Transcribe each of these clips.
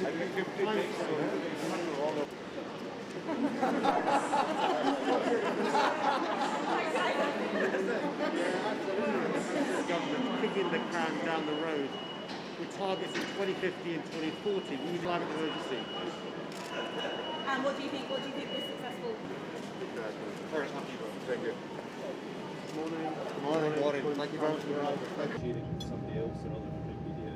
Kicking the can down the road with targets in 2050 and 2040. We need climate emergency. And what do you think was successful? Very happy about it. Thank you. Morning. Thank you very much. Somebody else, another media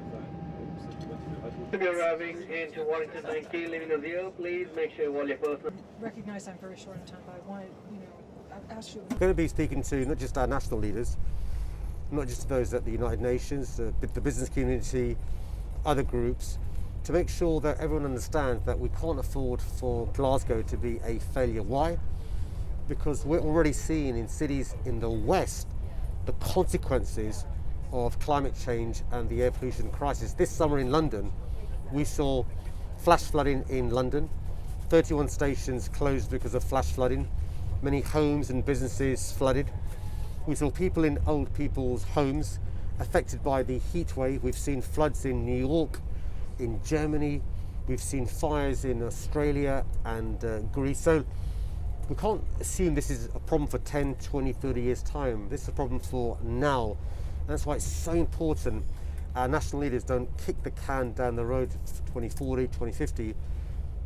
To be arriving into Washington 19, leaving the vehicle, please make sure all your personal. Recognize I'm very short on time, but I wanted, I've asked you. I'm going to be speaking to not just our national leaders, not just those at the United Nations, the business community, other groups, to make sure that everyone understands that we can't afford for Glasgow to be a failure. Why? Because we're already seeing in cities in the West the consequences of climate change and the air pollution crisis. This summer in London, we saw flash flooding in London, 31 stations closed because of flash flooding, many homes and businesses flooded. We saw people in old people's homes affected by the heat wave. We've seen floods in New York, in Germany. We've seen fires in Australia and Greece. So we can't assume this is a problem for 10, 20, 30 years' time. This is a problem for now. And that's why it's so important our national leaders don't kick the can down the road to 2040, 2050,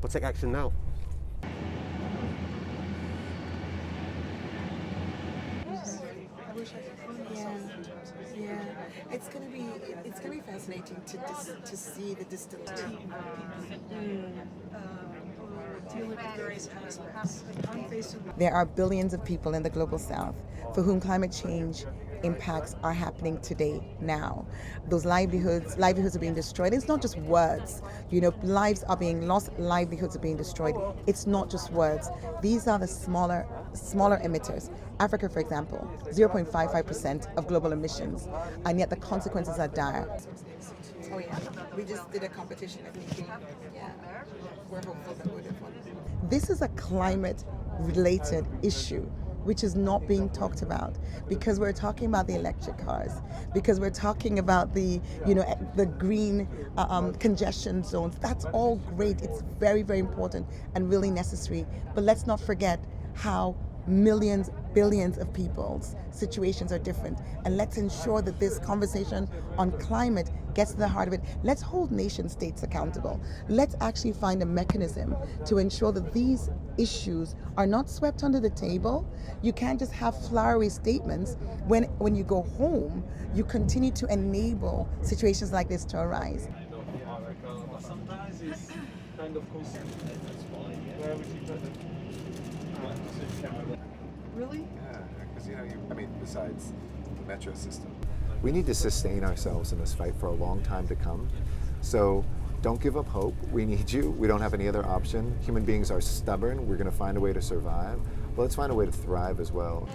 but take action now. Yeah, it's gonna be fascinating to see the distant. There are billions of people in the global south for whom climate change impacts are happening today, now. Those livelihoods are being destroyed. It's not just words. Lives are being lost, livelihoods are being destroyed. It's not just words. These are the smaller emitters. Africa, for example, 0.55% of global emissions, and yet the consequences are dire. Oh yeah, we just did a competition at Nikki. Yeah, we're hopeful that we'll have won. This is a climate-related issue which is not being talked about, because we're talking about the electric cars, because we're talking about the green congestion zones. That's all great. It's very, very important and really necessary. But let's not forget how millions, billions of people's situations are different. And let's ensure that this conversation on climate gets to the heart of it. Let's hold nation states accountable. Let's actually find a mechanism to ensure that these issues are not swept under the table. You can't just have flowery statements when you go home, you continue to enable situations like this to arise. Sometimes it's kind of constant. Where would you put them? Really? Yeah, because besides the metro system, we need to sustain ourselves in this fight for a long time to come. So don't give up hope. We need you. We don't have any other option. Human beings are stubborn. We're going to find a way to survive. But let's find a way to thrive as well.